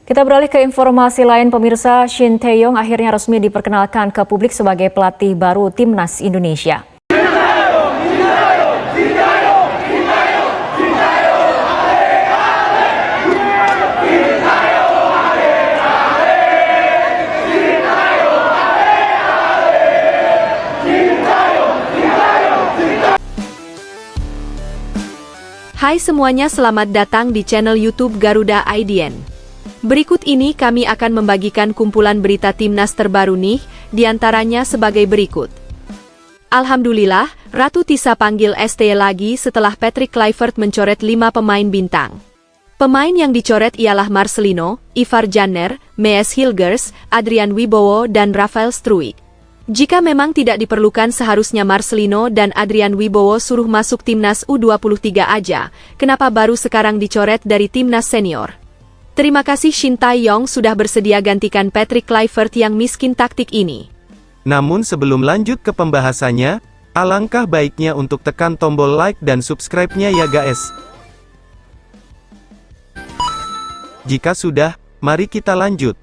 Kita beralih ke informasi lain, pemirsa. Shin Tae-yong akhirnya resmi diperkenalkan ke publik sebagai pelatih baru Timnas Indonesia. Hai semuanya, selamat datang di channel YouTube Garuda IDN. Berikut ini kami akan membagikan kumpulan berita Timnas terbaru nih, diantaranya sebagai berikut. Alhamdulillah, Ratu Tisa panggil ST lagi setelah Patrick Kluivert mencoret 5 pemain bintang. Pemain yang dicoret ialah Marcelino, Ivar Janner, Mees Hilgers, Adrian Wibowo, dan Rafael Struijk. Jika memang tidak diperlukan, seharusnya Marcelino dan Adrian Wibowo suruh masuk Timnas U23 aja, kenapa baru sekarang dicoret dari Timnas Senior? Terima kasih Shin Tae-yong sudah bersedia gantikan Patrick Kluivert yang miskin taktik ini. Namun sebelum lanjut ke pembahasannya, alangkah baiknya untuk tekan tombol like dan subscribe-nya ya guys. Jika sudah, mari kita lanjut.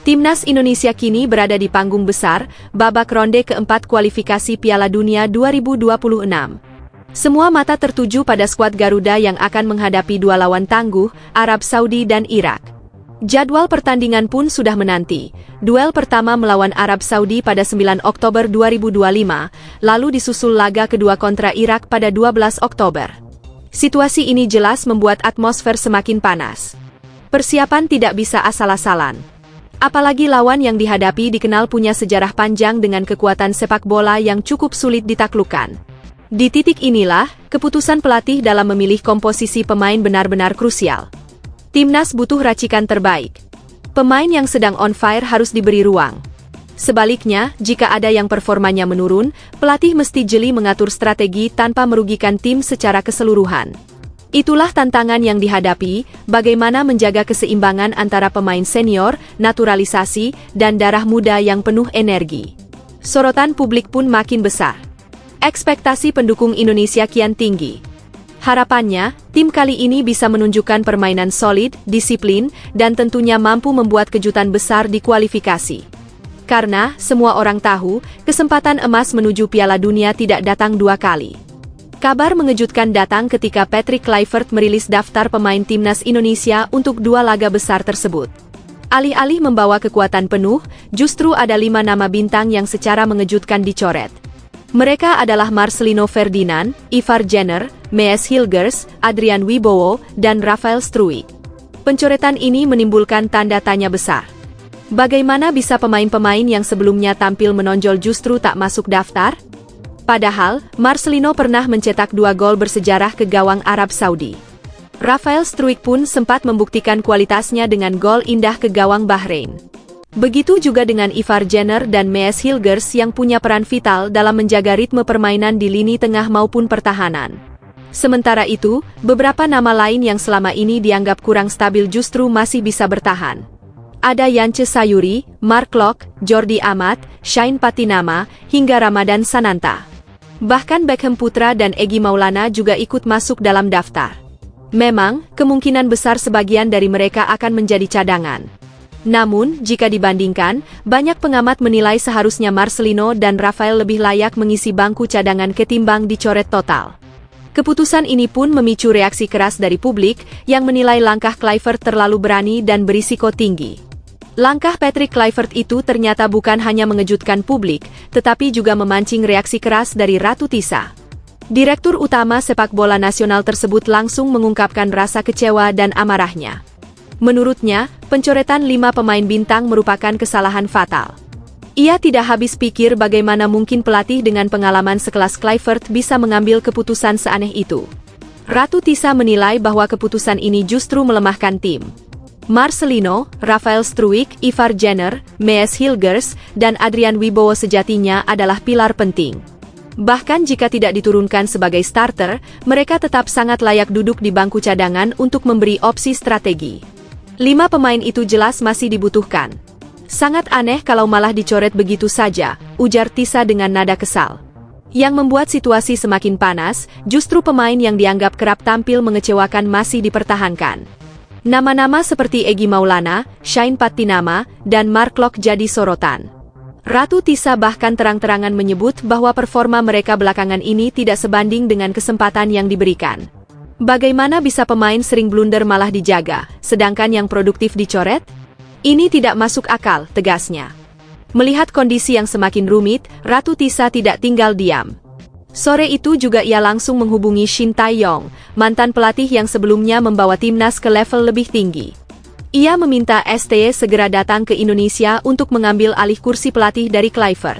Timnas Indonesia kini berada di panggung besar, babak ronde keempat kualifikasi Piala Dunia 2026. Semua mata tertuju pada skuad Garuda yang akan menghadapi dua lawan tangguh, Arab Saudi dan Irak. Jadwal pertandingan pun sudah menanti. Duel pertama melawan Arab Saudi pada 9 Oktober 2025, lalu disusul laga kedua kontra Irak pada 12 Oktober. Situasi ini jelas membuat atmosfer semakin panas. Persiapan tidak bisa asal-asalan. Apalagi lawan yang dihadapi dikenal punya sejarah panjang dengan kekuatan sepak bola yang cukup sulit ditaklukkan. Di titik inilah, keputusan pelatih dalam memilih komposisi pemain benar-benar krusial. Timnas butuh racikan terbaik. Pemain yang sedang on fire harus diberi ruang. Sebaliknya, jika ada yang performanya menurun, pelatih mesti jeli mengatur strategi tanpa merugikan tim secara keseluruhan. Itulah tantangan yang dihadapi, bagaimana menjaga keseimbangan antara pemain senior, naturalisasi, dan darah muda yang penuh energi. Sorotan publik pun makin besar. Ekspektasi pendukung Indonesia kian tinggi. Harapannya, tim kali ini bisa menunjukkan permainan solid, disiplin, dan tentunya mampu membuat kejutan besar di kualifikasi. Karena, semua orang tahu, kesempatan emas menuju Piala Dunia tidak datang dua kali. Kabar mengejutkan datang ketika Patrick Kluivert merilis daftar pemain Timnas Indonesia untuk dua laga besar tersebut. Alih-alih membawa kekuatan penuh, justru ada 5 nama bintang yang secara mengejutkan dicoret. Mereka adalah Marcelino Ferdinand, Ivar Janner, Mees Hilgers, Adrian Wibowo, dan Rafael Struijk. Pencoretan ini menimbulkan tanda tanya besar. Bagaimana bisa pemain-pemain yang sebelumnya tampil menonjol justru tak masuk daftar? Padahal, Marcelino pernah mencetak 2 gol bersejarah ke gawang Arab Saudi. Rafael Struijk pun sempat membuktikan kualitasnya dengan gol indah ke gawang Bahrain. Begitu juga dengan Ivar Janner dan Mees Hilgers yang punya peran vital dalam menjaga ritme permainan di lini tengah maupun pertahanan. Sementara itu, beberapa nama lain yang selama ini dianggap kurang stabil justru masih bisa bertahan. Ada Yance Sayuri, Mark Locke, Jordi Amat, Shane Patinama, hingga Ramadan Sananta. Bahkan Beckham Putra dan Egy Maulana juga ikut masuk dalam daftar. Memang, kemungkinan besar sebagian dari mereka akan menjadi cadangan. Namun, jika dibandingkan, banyak pengamat menilai seharusnya Marcelino dan Rafael lebih layak mengisi bangku cadangan ketimbang dicoret total. Keputusan ini pun memicu reaksi keras dari publik yang menilai langkah Kluivert terlalu berani dan berisiko tinggi. Langkah Patrick Kluivert itu ternyata bukan hanya mengejutkan publik, tetapi juga memancing reaksi keras dari Ratu Tisa. Direktur Utama Sepak Bola Nasional tersebut langsung mengungkapkan rasa kecewa dan amarahnya. Menurutnya, pencoretan 5 pemain bintang merupakan kesalahan fatal. Ia tidak habis pikir bagaimana mungkin pelatih dengan pengalaman sekelas Kluivert bisa mengambil keputusan seaneh itu. Ratu Tisa menilai bahwa keputusan ini justru melemahkan tim. Marcelino, Rafael Struijk, Ivar Janner, Mees Hilgers, dan Adrian Wibowo sejatinya adalah pilar penting. Bahkan jika tidak diturunkan sebagai starter, mereka tetap sangat layak duduk di bangku cadangan untuk memberi opsi strategi. 5 pemain itu jelas masih dibutuhkan. Sangat aneh kalau malah dicoret begitu saja, ujar Tisa dengan nada kesal. Yang membuat situasi semakin panas, justru pemain yang dianggap kerap tampil mengecewakan masih dipertahankan. Nama-nama seperti Egy Maulana, Shane Pattinama, dan Mark Locke jadi sorotan. Ratu Tisa bahkan terang-terangan menyebut bahwa performa mereka belakangan ini tidak sebanding dengan kesempatan yang diberikan. Bagaimana bisa pemain sering blunder malah dijaga, sedangkan yang produktif dicoret? Ini tidak masuk akal, tegasnya. Melihat kondisi yang semakin rumit, Ratu Tisa tidak tinggal diam. Sore itu juga ia langsung menghubungi Shin Tae-yong, mantan pelatih yang sebelumnya membawa timnas ke level lebih tinggi. Ia meminta STY segera datang ke Indonesia untuk mengambil alih kursi pelatih dari Kluivert.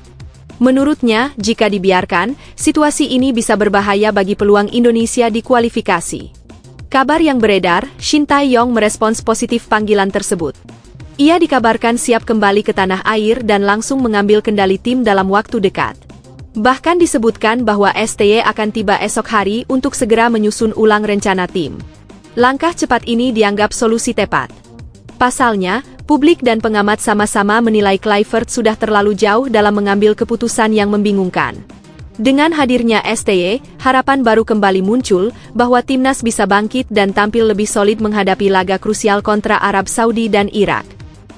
Menurutnya, jika dibiarkan, situasi ini bisa berbahaya bagi peluang Indonesia di kualifikasi. Kabar yang beredar, Shin Tae-yong merespons positif panggilan tersebut. Ia dikabarkan siap kembali ke tanah air dan langsung mengambil kendali tim dalam waktu dekat. Bahkan disebutkan bahwa STY akan tiba esok hari untuk segera menyusun ulang rencana tim. Langkah cepat ini dianggap solusi tepat. Pasalnya, publik dan pengamat sama-sama menilai Kluivert sudah terlalu jauh dalam mengambil keputusan yang membingungkan. Dengan hadirnya STY, harapan baru kembali muncul bahwa timnas bisa bangkit dan tampil lebih solid menghadapi laga krusial kontra Arab Saudi dan Irak.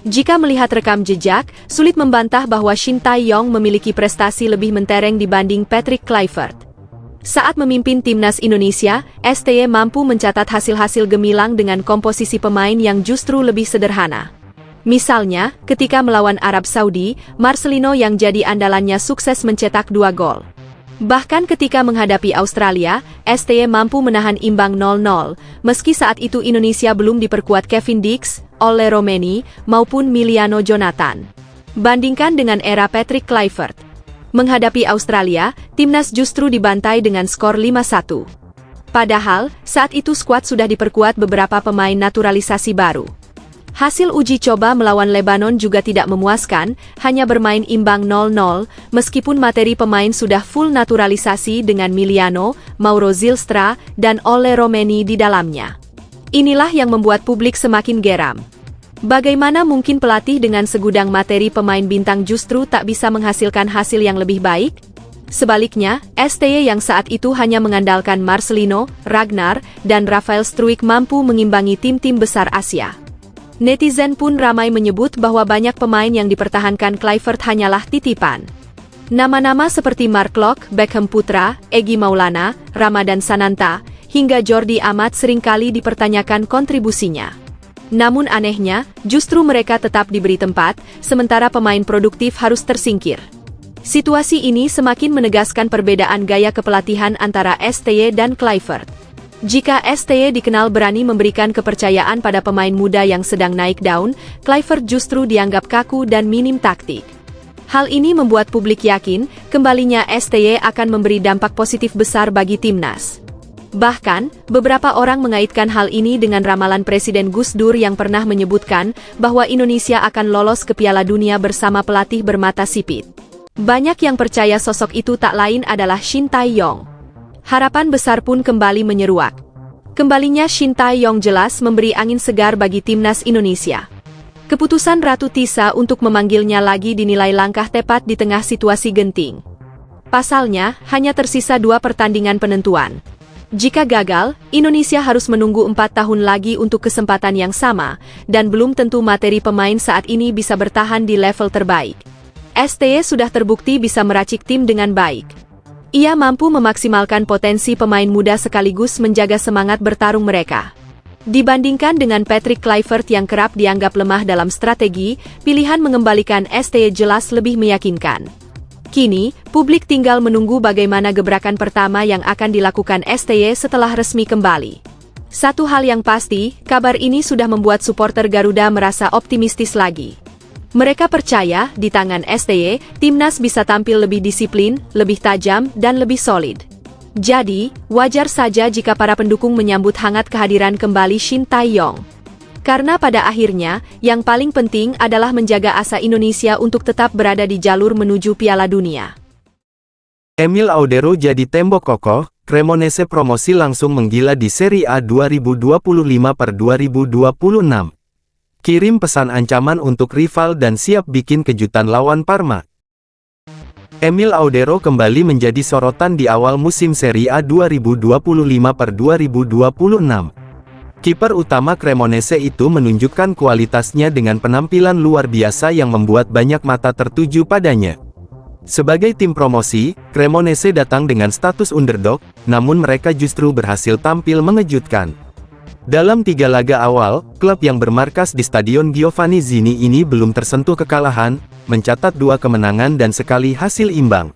Jika melihat rekam jejak, sulit membantah bahwa Shin Tae-yong memiliki prestasi lebih mentereng dibanding Patrick Kluivert. Saat memimpin timnas Indonesia, STY mampu mencatat hasil-hasil gemilang dengan komposisi pemain yang justru lebih sederhana. Misalnya, ketika melawan Arab Saudi, Marcelino yang jadi andalannya sukses mencetak 2 gol. Bahkan ketika menghadapi Australia, STY mampu menahan imbang 0-0, meski saat itu Indonesia belum diperkuat Kevin Dix, Ole Romeni, maupun Miliano Jonathan. Bandingkan dengan era Patrick Kluivert. Menghadapi Australia, timnas justru dibantai dengan skor 5-1. Padahal, saat itu skuad sudah diperkuat beberapa pemain naturalisasi baru. Hasil uji coba melawan Lebanon juga tidak memuaskan, hanya bermain imbang 0-0, meskipun materi pemain sudah full naturalisasi dengan Miliano, Mauro Zylstra, dan Ole Romeni di dalamnya. Inilah yang membuat publik semakin geram. Bagaimana mungkin pelatih dengan segudang materi pemain bintang justru tak bisa menghasilkan hasil yang lebih baik? Sebaliknya, STY yang saat itu hanya mengandalkan Marcelino, Ragnar, dan Rafael Struijk mampu mengimbangi tim-tim besar Asia. Netizen pun ramai menyebut bahwa banyak pemain yang dipertahankan Kluivert hanyalah titipan. Nama-nama seperti Mark Locke, Beckham Putra, Egy Maulana, Ramadan Sananta, hingga Jordi Amat seringkali dipertanyakan kontribusinya. Namun anehnya, justru mereka tetap diberi tempat, sementara pemain produktif harus tersingkir. Situasi ini semakin menegaskan perbedaan gaya kepelatihan antara STY dan Kluivert. Jika STY dikenal berani memberikan kepercayaan pada pemain muda yang sedang naik daun, Kluivert justru dianggap kaku dan minim taktik. Hal ini membuat publik yakin, kembalinya STY akan memberi dampak positif besar bagi timnas. Bahkan, beberapa orang mengaitkan hal ini dengan ramalan Presiden Gus Dur yang pernah menyebutkan bahwa Indonesia akan lolos ke Piala Dunia bersama pelatih bermata sipit. Banyak yang percaya sosok itu tak lain adalah Shin Tae-yong. Harapan besar pun kembali menyeruak. Kembalinya Shin Tae-yong jelas memberi angin segar bagi timnas Indonesia. Keputusan Ratu Tisa untuk memanggilnya lagi dinilai langkah tepat di tengah situasi genting. Pasalnya, hanya tersisa 2 pertandingan penentuan. Jika gagal, Indonesia harus menunggu 4 tahun lagi untuk kesempatan yang sama, dan belum tentu materi pemain saat ini bisa bertahan di level terbaik. STY sudah terbukti bisa meracik tim dengan baik. Ia mampu memaksimalkan potensi pemain muda sekaligus menjaga semangat bertarung mereka. Dibandingkan dengan Patrick Kluivert yang kerap dianggap lemah dalam strategi, pilihan mengembalikan STY jelas lebih meyakinkan. Kini, publik tinggal menunggu bagaimana gebrakan pertama yang akan dilakukan STY setelah resmi kembali. Satu hal yang pasti, kabar ini sudah membuat supporter Garuda merasa optimistis lagi. Mereka percaya, di tangan STY, timnas bisa tampil lebih disiplin, lebih tajam, dan lebih solid. Jadi, wajar saja jika para pendukung menyambut hangat kehadiran kembali Shin Tae-yong. Karena pada akhirnya, yang paling penting adalah menjaga asa Indonesia untuk tetap berada di jalur menuju Piala Dunia. Emil Audero jadi tembok kokoh, Cremonese promosi langsung menggila di Serie A 2025/2026. Kirim pesan ancaman untuk rival dan siap bikin kejutan lawan Parma. Emil Audero kembali menjadi sorotan di awal musim Serie A 2025-2026. Kiper utama Cremonese itu menunjukkan kualitasnya dengan penampilan luar biasa yang membuat banyak mata tertuju padanya. Sebagai tim promosi, Cremonese datang dengan status underdog, namun mereka justru berhasil tampil mengejutkan. Dalam 3 laga awal, klub yang bermarkas di Stadion Giovanni Zini ini belum tersentuh kekalahan, mencatat 2 kemenangan dan sekali hasil imbang.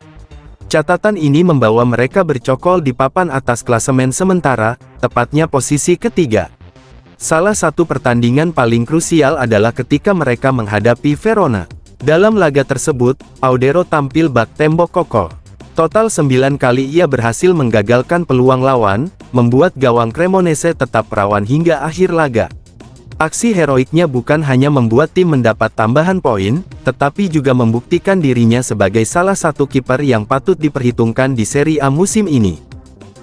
Catatan ini membawa mereka bercokol di papan atas klasemen sementara, tepatnya posisi ketiga. Salah satu pertandingan paling krusial adalah ketika mereka menghadapi Verona. Dalam laga tersebut, Audero tampil bak tembok kokoh. Total 9 kali ia berhasil menggagalkan peluang lawan, membuat gawang Cremonese tetap rawan hingga akhir laga. Aksi heroiknya bukan hanya membuat tim mendapat tambahan poin, tetapi juga membuktikan dirinya sebagai salah satu kiper yang patut diperhitungkan di Serie A musim ini.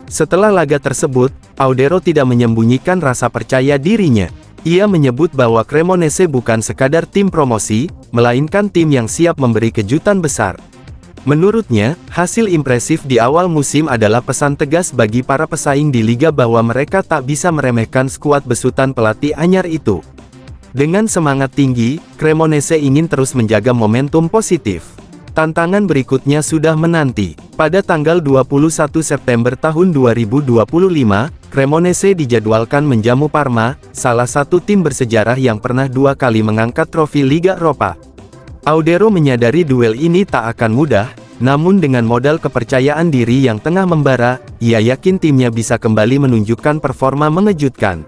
Setelah laga tersebut, Audero tidak menyembunyikan rasa percaya dirinya. Ia menyebut bahwa Cremonese bukan sekadar tim promosi, melainkan tim yang siap memberi kejutan besar. Menurutnya, hasil impresif di awal musim adalah pesan tegas bagi para pesaing di liga bahwa mereka tak bisa meremehkan skuad besutan pelatih anyar itu. Dengan semangat tinggi, Cremonese ingin terus menjaga momentum positif. Tantangan berikutnya sudah menanti. Pada tanggal 21 September tahun 2025, Cremonese dijadwalkan menjamu Parma, salah satu tim bersejarah yang pernah 2 kali mengangkat trofi Liga Eropa. Audero menyadari duel ini tak akan mudah, namun dengan modal kepercayaan diri yang tengah membara, ia yakin timnya bisa kembali menunjukkan performa mengejutkan.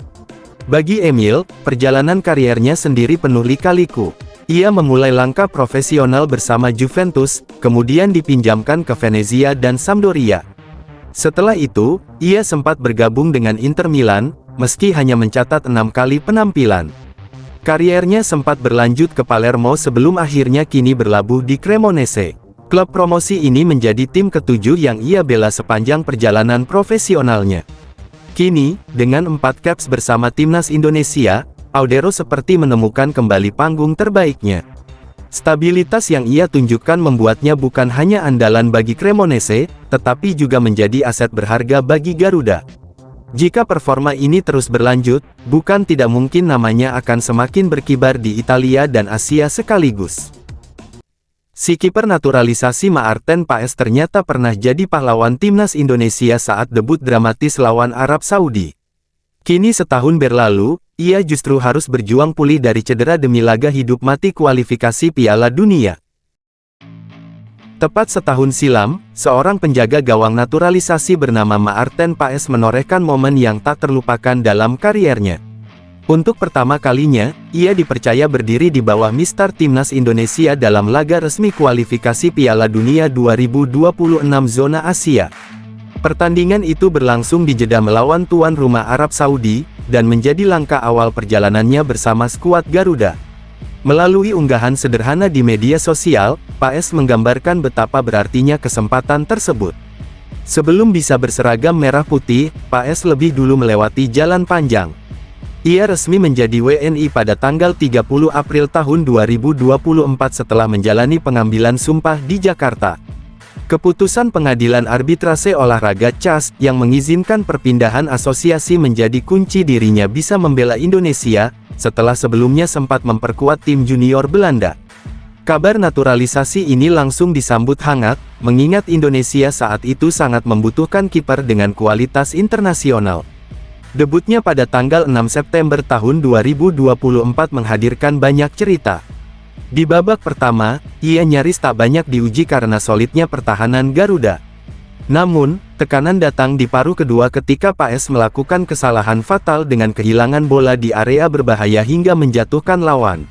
Bagi Emil, perjalanan kariernya sendiri penuh lika-liku. Ia memulai langkah profesional bersama Juventus, kemudian dipinjamkan ke Venezia dan Sampdoria. Setelah itu, ia sempat bergabung dengan Inter Milan, meski hanya mencatat 6 kali penampilan. Kariernya sempat berlanjut ke Palermo sebelum akhirnya kini berlabuh di Cremonese. Klub promosi ini menjadi tim ke-7 yang ia bela sepanjang perjalanan profesionalnya. Kini, dengan 4 caps bersama timnas Indonesia, Audero seperti menemukan kembali panggung terbaiknya. Stabilitas yang ia tunjukkan membuatnya bukan hanya andalan bagi Cremonese, tetapi juga menjadi aset berharga bagi Garuda. Jika performa ini terus berlanjut, bukan tidak mungkin namanya akan semakin berkibar di Italia dan Asia sekaligus. Si kiper naturalisasi Maarten Paes ternyata pernah jadi pahlawan timnas Indonesia saat debut dramatis lawan Arab Saudi. Kini setahun berlalu, ia justru harus berjuang pulih dari cedera demi laga hidup mati kualifikasi Piala Dunia. Tepat setahun silam, seorang penjaga gawang naturalisasi bernama Maarten Paes menorehkan momen yang tak terlupakan dalam kariernya. Untuk pertama kalinya, ia dipercaya berdiri di bawah mistar timnas Indonesia dalam laga resmi kualifikasi Piala Dunia 2026 zona Asia. Pertandingan itu berlangsung di Jeddah melawan tuan rumah Arab Saudi, dan menjadi langkah awal perjalanannya bersama skuad Garuda. Melalui unggahan sederhana di media sosial, Paes menggambarkan betapa berartinya kesempatan tersebut. Sebelum bisa berseragam merah putih, Paes lebih dulu melewati jalan panjang. Ia resmi menjadi WNI pada tanggal 30 April tahun 2024 setelah menjalani pengambilan sumpah di Jakarta. Keputusan Pengadilan Arbitrase Olahraga CAS yang mengizinkan perpindahan asosiasi menjadi kunci dirinya bisa membela Indonesia, setelah sebelumnya sempat memperkuat tim junior Belanda. Kabar naturalisasi ini langsung disambut hangat, mengingat Indonesia saat itu sangat membutuhkan kiper dengan kualitas internasional. Debutnya pada tanggal 6 September tahun 2024 menghadirkan banyak cerita. Di babak pertama, ia nyaris tak banyak diuji karena solidnya pertahanan Garuda. Namun, tekanan datang di paruh kedua ketika Paes melakukan kesalahan fatal dengan kehilangan bola di area berbahaya hingga menjatuhkan lawan.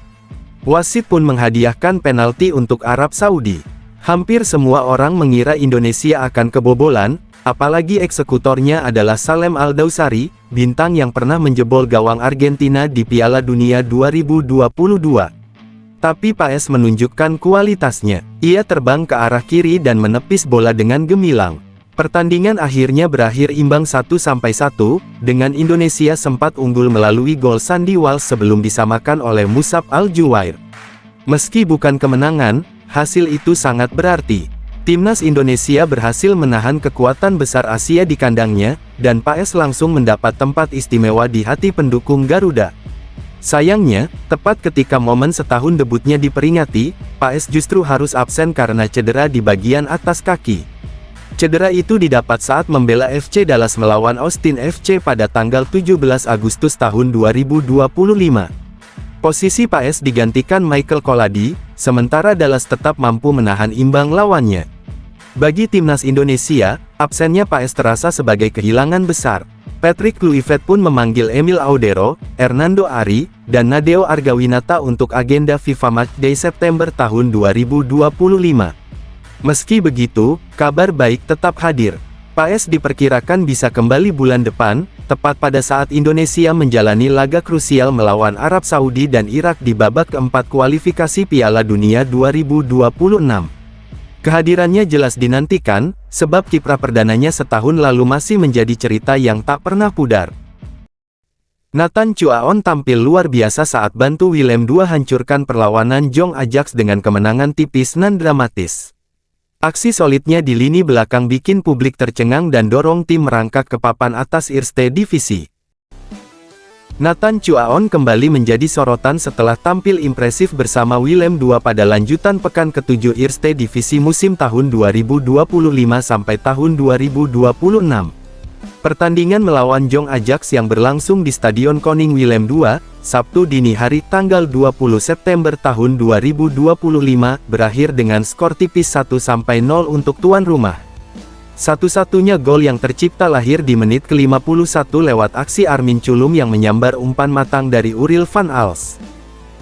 Wasit pun menghadiahkan penalti untuk Arab Saudi. Hampir semua orang mengira Indonesia akan kebobolan, apalagi eksekutornya adalah Salem Al-Dausari, bintang yang pernah menjebol gawang Argentina di Piala Dunia 2022. Tapi Paes menunjukkan kualitasnya. Ia terbang ke arah kiri dan menepis bola dengan gemilang. Pertandingan akhirnya berakhir imbang 1-1, dengan Indonesia sempat unggul melalui gol Sandy Walsh sebelum disamakan oleh Musab Al-Juwair. Meski bukan kemenangan, hasil itu sangat berarti. Timnas Indonesia berhasil menahan kekuatan besar Asia di kandangnya, dan PAS langsung mendapat tempat istimewa di hati pendukung Garuda. Sayangnya, tepat ketika momen setahun debutnya diperingati, PAS justru harus absen karena cedera di bagian atas kaki. Cedera itu didapat saat membela FC Dallas melawan Austin FC pada tanggal 17 Agustus tahun 2025. Posisi PAS digantikan Michael Kolladi, sementara Dallas tetap mampu menahan imbang lawannya. Bagi timnas Indonesia, absennya PAS terasa sebagai kehilangan besar. Patrick Kluivert pun memanggil Emil Audero, Hernando Ari, dan Nadeo Argawinata untuk agenda FIFA Matchday September tahun 2025. Meski begitu, kabar baik tetap hadir. PAS diperkirakan bisa kembali bulan depan, tepat pada saat Indonesia menjalani laga krusial melawan Arab Saudi dan Irak di babak keempat kualifikasi Piala Dunia 2026. Kehadirannya jelas dinantikan, sebab kiprah perdananya setahun lalu masih menjadi cerita yang tak pernah pudar. Nathan Chuaon tampil luar biasa saat bantu Willem II hancurkan perlawanan Jong Ajax dengan kemenangan tipis nan dramatis. Aksi solidnya di lini belakang bikin publik tercengang dan dorong tim merangkak ke papan atas Eerste Divisi. Nathan Chuaon kembali menjadi sorotan setelah tampil impresif bersama Willem II pada lanjutan pekan ke-7 Eerste Divisi musim tahun 2025 sampai tahun 2026. Pertandingan melawan Jong Ajax yang berlangsung di Stadion Koning Willem II, Sabtu dini hari tanggal 20 September tahun 2025, berakhir dengan skor tipis 1-0 untuk tuan rumah. Satu-satunya gol yang tercipta lahir di menit ke-51 lewat aksi Armin Chulum yang menyambar umpan matang dari Uriel van Aals.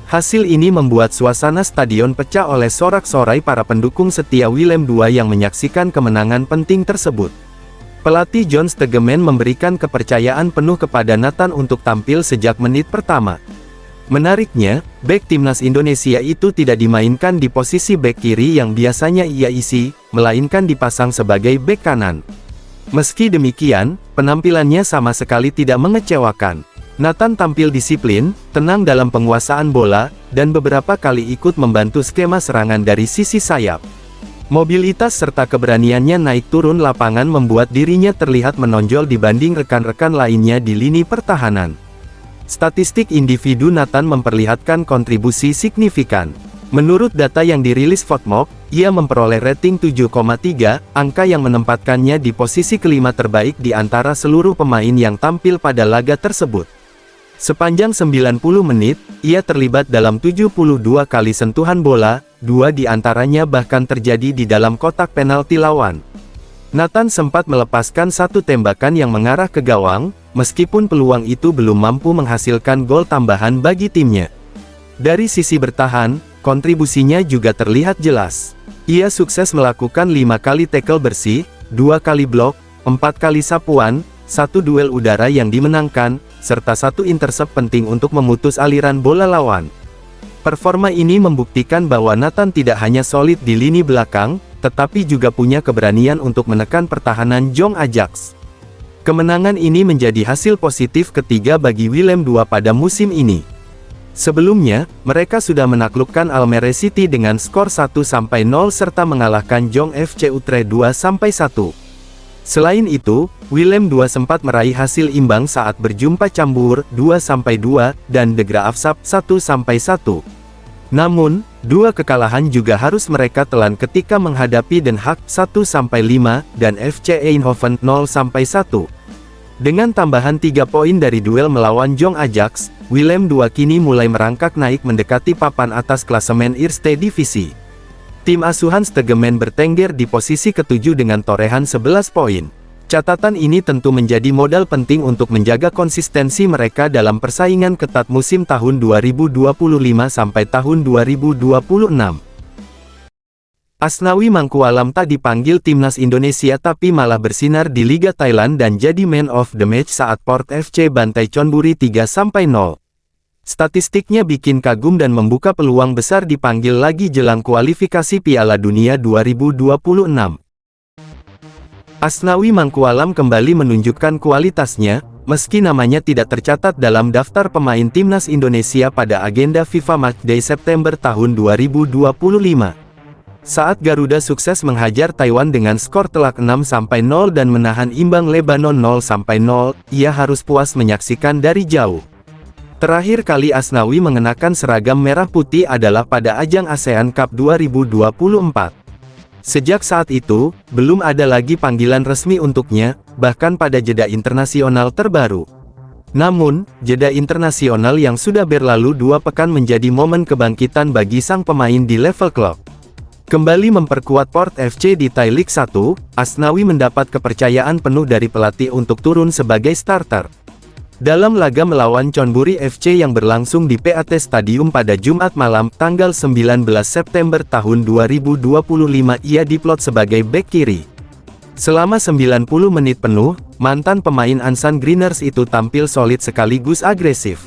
Hasil ini membuat suasana stadion pecah oleh sorak-sorai para pendukung setia Willem II yang menyaksikan kemenangan penting tersebut. Pelatih John Stegeman memberikan kepercayaan penuh kepada Nathan untuk tampil sejak menit pertama. Menariknya, bek timnas Indonesia itu tidak dimainkan di posisi bek kiri yang biasanya ia isi, melainkan dipasang sebagai bek kanan. Meski demikian, penampilannya sama sekali tidak mengecewakan. Nathan tampil disiplin, tenang dalam penguasaan bola, dan beberapa kali ikut membantu skema serangan dari sisi sayap. Mobilitas serta keberaniannya naik turun lapangan membuat dirinya terlihat menonjol dibanding rekan-rekan lainnya di lini pertahanan. Statistik individu Nathan memperlihatkan kontribusi signifikan. Menurut data yang dirilis FotMob, ia memperoleh rating 7,3, angka yang menempatkannya di posisi kelima terbaik di antara seluruh pemain yang tampil pada laga tersebut. Sepanjang 90 menit, ia terlibat dalam 72 kali sentuhan bola, 2 di antaranya bahkan terjadi di dalam kotak penalti lawan. Nathan sempat melepaskan satu tembakan yang mengarah ke gawang, meskipun peluang itu belum mampu menghasilkan gol tambahan bagi timnya. Dari sisi bertahan, kontribusinya juga terlihat jelas. Ia sukses melakukan 5 kali tackle bersih, 2 kali blok, 4 kali sapuan, 1 duel udara yang dimenangkan, serta 1 intercept penting untuk memutus aliran bola lawan. Performa ini membuktikan bahwa Nathan tidak hanya solid di lini belakang, tetapi juga punya keberanian untuk menekan pertahanan Jong Ajax. Kemenangan ini menjadi hasil positif ketiga bagi Willem II pada musim ini. Sebelumnya, mereka sudah menaklukkan Almere City dengan skor 1-0 serta mengalahkan Jong FC Utrecht 2-1. Selain itu, Willem II sempat meraih hasil imbang saat berjumpa Cambuur 2-2 dan De Graafschap 1-1. Namun, 2 kekalahan juga harus mereka telan ketika menghadapi Den Haag 1-5 dan FC Eindhoven 0-1. Dengan tambahan 3 poin dari duel melawan Jong Ajax, Willem II kini mulai merangkak naik mendekati papan atas klasemen Eerste Divisi. Tim asuhan Stegeman bertengger di posisi ke-7 dengan torehan 11 poin. Catatan ini tentu menjadi modal penting untuk menjaga konsistensi mereka dalam persaingan ketat musim tahun 2025 sampai tahun 2026. Asnawi Mangkualam tak dipanggil timnas Indonesia tapi malah bersinar di Liga Thailand dan jadi man of the match saat Port FC bantai Chonburi 3-0. Statistiknya bikin kagum dan membuka peluang besar dipanggil lagi jelang kualifikasi Piala Dunia 2026. Asnawi Mangkualam kembali menunjukkan kualitasnya, meski namanya tidak tercatat dalam daftar pemain timnas Indonesia pada agenda FIFA Matchday September tahun 2025. Saat Garuda sukses menghajar Taiwan dengan skor telak 6-0 dan menahan imbang Lebanon 0-0, ia harus puas menyaksikan dari jauh. Terakhir kali Asnawi mengenakan seragam merah putih adalah pada ajang ASEAN Cup 2024. Sejak saat itu, belum ada lagi panggilan resmi untuknya, bahkan pada jeda internasional terbaru. Namun, jeda internasional yang sudah berlalu 2 pekan menjadi momen kebangkitan bagi sang pemain di level klub. Kembali memperkuat Port FC di Thai League 1, Asnawi mendapat kepercayaan penuh dari pelatih untuk turun sebagai starter. Dalam laga melawan Chonburi FC yang berlangsung di PAT Stadium pada Jumat malam, tanggal 19 September tahun 2025, ia diplot sebagai bek kiri. Selama 90 menit penuh, mantan pemain Ansan Greeners itu tampil solid sekaligus agresif.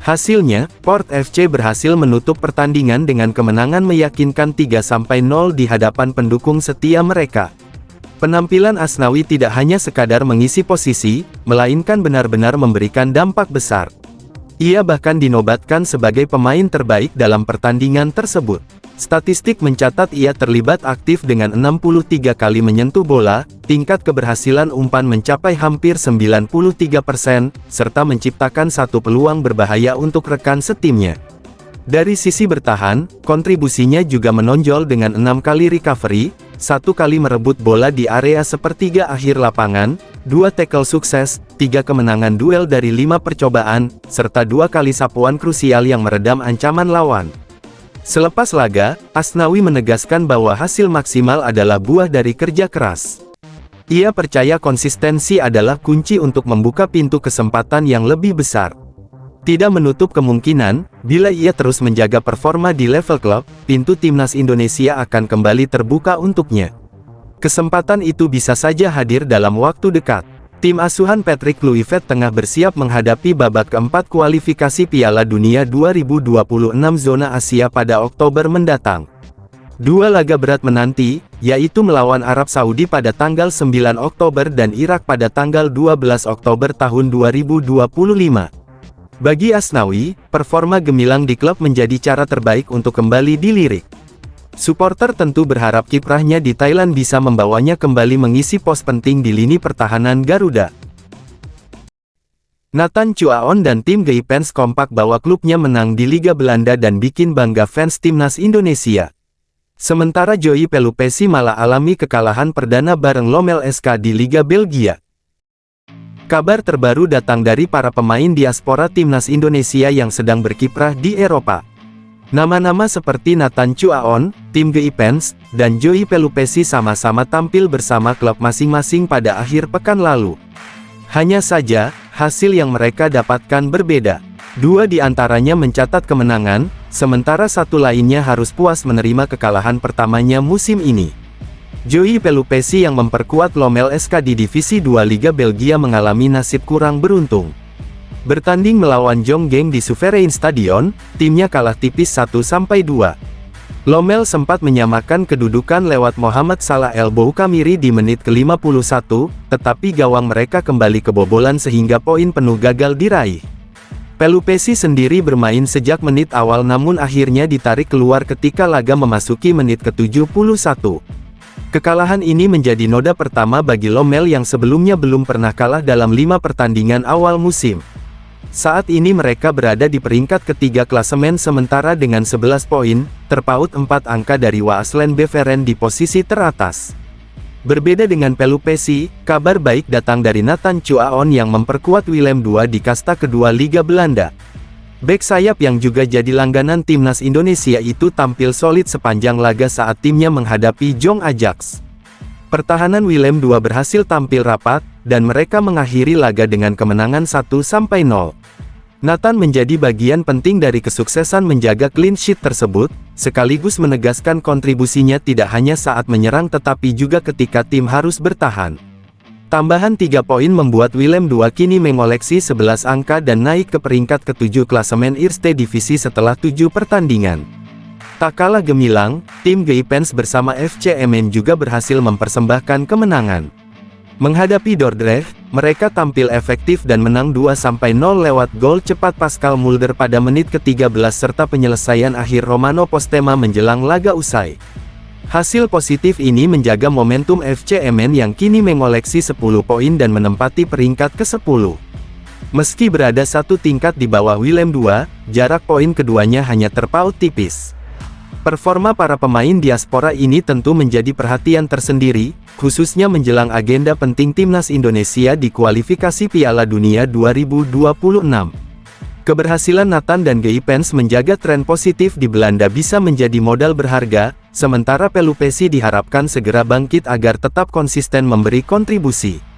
Hasilnya, Port FC berhasil menutup pertandingan dengan kemenangan meyakinkan 3-0 di hadapan pendukung setia mereka. Penampilan Asnawi tidak hanya sekadar mengisi posisi, melainkan benar-benar memberikan dampak besar. Ia bahkan dinobatkan sebagai pemain terbaik dalam pertandingan tersebut. Statistik mencatat ia terlibat aktif dengan 63 kali menyentuh bola, tingkat keberhasilan umpan mencapai hampir 93%, serta menciptakan 1 peluang berbahaya untuk rekan setimnya. Dari sisi bertahan, kontribusinya juga menonjol dengan 6 kali recovery, 1 kali merebut bola di area sepertiga akhir lapangan, 2 tackle sukses, 3 kemenangan duel dari 5 percobaan, serta 2 kali sapuan krusial yang meredam ancaman lawan. Selepas laga, Asnawi menegaskan bahwa hasil maksimal adalah buah dari kerja keras. Ia percaya konsistensi adalah kunci untuk membuka pintu kesempatan yang lebih besar. Tidak menutup kemungkinan, bila ia terus menjaga performa di level klub, pintu timnas Indonesia akan kembali terbuka untuknya. Kesempatan itu bisa saja hadir dalam waktu dekat. Tim asuhan Patrick Kluivert tengah bersiap menghadapi babak keempat kualifikasi Piala Dunia 2026 zona Asia pada Oktober mendatang. 2 laga berat menanti, yaitu melawan Arab Saudi pada tanggal 9 Oktober dan Irak pada tanggal 12 Oktober tahun 2025. Bagi Asnawi, performa gemilang di klub menjadi cara terbaik untuk kembali dilirik. Supporter tentu berharap kiprahnya di Thailand bisa membawanya kembali mengisi pos penting di lini pertahanan Garuda. Nathan Chuaon dan tim Geipens kompak bahwa klubnya menang di Liga Belanda dan bikin bangga fans timnas Indonesia. Sementara Joey Pelupessy malah alami kekalahan perdana bareng Lommel SK di Liga Belgia. Kabar terbaru datang dari para pemain diaspora timnas Indonesia yang sedang berkiprah di Eropa. Nama-nama seperti Nathan Chuaon, tim Geipens, dan Joey Pelupessy sama-sama tampil bersama klub masing-masing pada akhir pekan lalu. Hanya saja, hasil yang mereka dapatkan berbeda. 2 di antaranya mencatat kemenangan, sementara 1 lainnya harus puas menerima kekalahan pertamanya musim ini. Joey Pelupessy yang memperkuat Lommel SK di Divisi 2 Liga Belgia mengalami nasib kurang beruntung. Bertanding melawan Jonggeng di Suverein Stadion, timnya kalah tipis 1-2. Lommel sempat menyamakan kedudukan lewat Mohamed Salah El Boukamiri di menit ke-51, tetapi gawang mereka kembali kebobolan sehingga poin penuh gagal diraih. Pelupessy sendiri bermain sejak menit awal namun akhirnya ditarik keluar ketika laga memasuki menit ke-71. Kekalahan ini menjadi noda pertama bagi Lommel yang sebelumnya belum pernah kalah dalam 5 pertandingan awal musim. Saat ini mereka berada di peringkat ketiga klasemen sementara dengan 11 poin, terpaut 4 angka dari Waasland Beveren di posisi teratas. Berbeda dengan Pelupessy, kabar baik datang dari Nathan Chuaon yang memperkuat Willem II di kasta kedua Liga Belanda. Bek sayap yang juga jadi langganan timnas Indonesia itu tampil solid sepanjang laga saat timnya menghadapi Jong Ajax. Pertahanan Willem II berhasil tampil rapat, dan mereka mengakhiri laga dengan kemenangan 1-0. Nathan menjadi bagian penting dari kesuksesan menjaga clean sheet tersebut, sekaligus menegaskan kontribusinya tidak hanya saat menyerang tetapi juga ketika tim harus bertahan. Tambahan 3 poin membuat Willem II kini mengoleksi 11 angka dan naik ke peringkat ke-7 klasemen Eerste Divisi setelah 7 pertandingan. Tak kalah gemilang, tim Geipens bersama FCMN juga berhasil mempersembahkan kemenangan. Menghadapi Dordrecht, mereka tampil efektif dan menang 2-0 lewat gol cepat Pascal Mulder pada menit ke-13 serta penyelesaian akhir Romano Postema menjelang laga usai. Hasil positif ini menjaga momentum FC Emmen yang kini mengoleksi 10 poin dan menempati peringkat ke-10. Meski berada satu tingkat di bawah Willem II, jarak poin keduanya hanya terpaut tipis. Performa para pemain diaspora ini tentu menjadi perhatian tersendiri, khususnya menjelang agenda penting Timnas Indonesia di kualifikasi Piala Dunia 2026. Keberhasilan Nathan dan Geipens menjaga tren positif di Belanda bisa menjadi modal berharga, sementara Pelupesi diharapkan segera bangkit agar tetap konsisten memberi kontribusi.